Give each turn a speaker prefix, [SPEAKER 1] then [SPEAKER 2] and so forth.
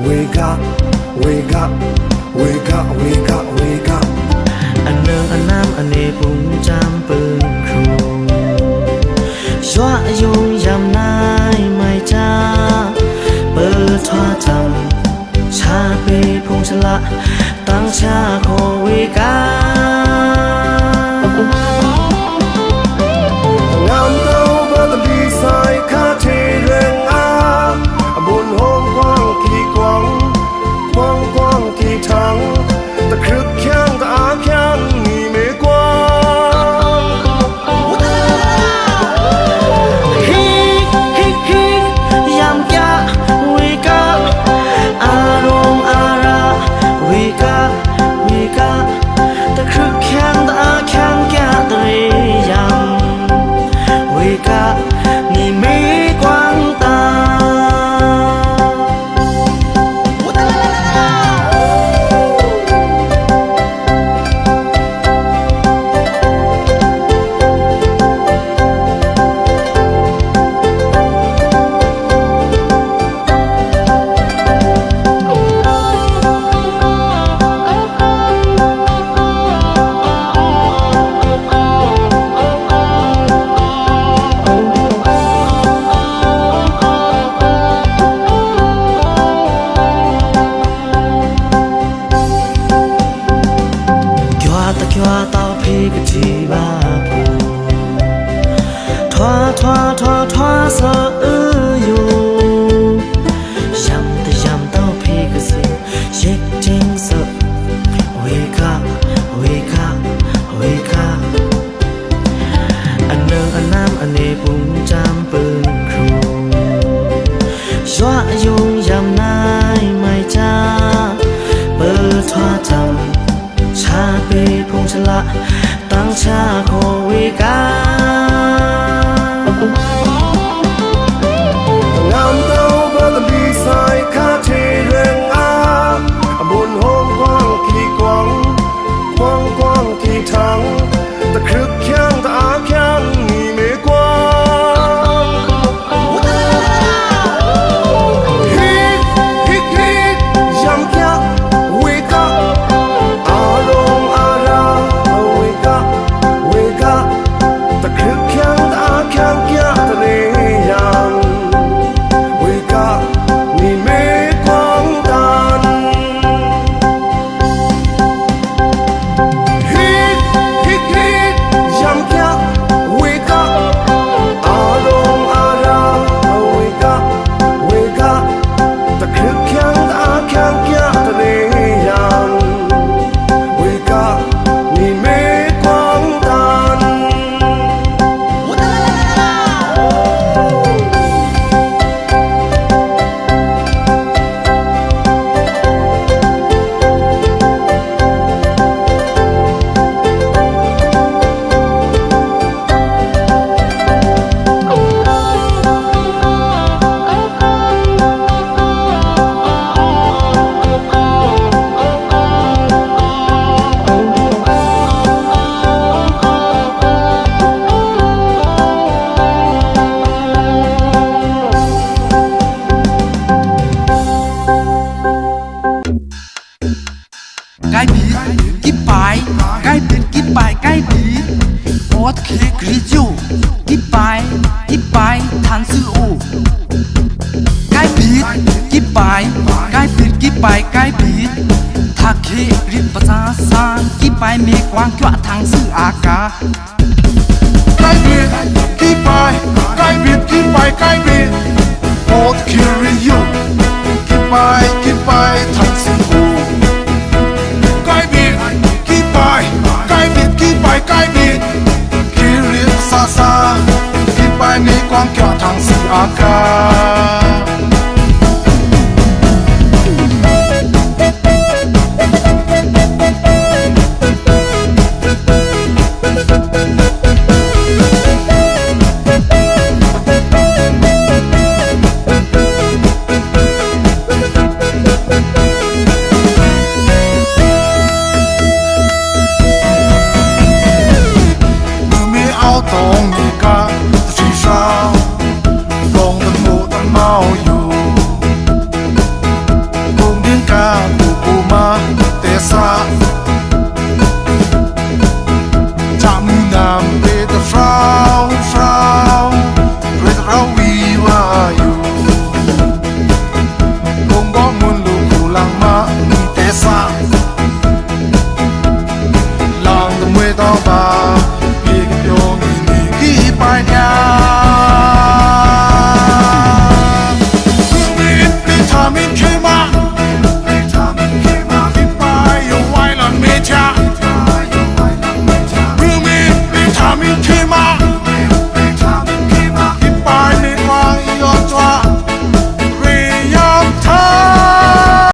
[SPEAKER 1] Wake up, wake up, wake up, wake up, wake up.
[SPEAKER 2] Anh nương anh nam anh nề bùng trăm bừng khung. Xóa dùng dầm nai mai cha, bơ thoa thầm, cha bê phung chân lạ, tăng cha khô wake up.
[SPEAKER 1] Ngắm đâu bơ tầm đi sai khá thề lên á, buồn hôm quang kỳ quang, quang quang kỳ thắng, ta khực khang ta á khang nghỉ mê quang.
[SPEAKER 2] Hít hít hít, yam kya wake up, arom ara wake up, wake up, ta khực khang ta á khang kya tây yam wake up, nghỉ mê quang ta. Qua tao phi cái chi ba phù thoa thoa thoa thoa sợ yêu yam tao phi cái gì chết chính sợ wake up wake up wake up anh nương anh nam anh nề bùng trăm bừng khung xóa dùng yam nai mai cha bơ thoa thầm cha bê phung chân lạ tăng cha khô wake up.
[SPEAKER 1] Ngắm đâu bơ tầm đi sai khá thề lên á, buồn hôm quang kỳ quang, quang quang kỳ thắng, ta khực khang ta á khang nghỉ mê quang. Hít hít hít, yam kya wake up, arom ara wake up, wake up,
[SPEAKER 3] 我开gri酒，一百弹是五，该比一百，该比一百该比，他开gri不扎山，一百没光脚弹是阿嘎。
[SPEAKER 1] 该别几百，该别几百该别，我carry you，几百ทั้งสิ้นกู该别几百，该别几百该别，carry ซาซา几百没光脚ทั้งสิ้นอากาRumi, Vitamin K มา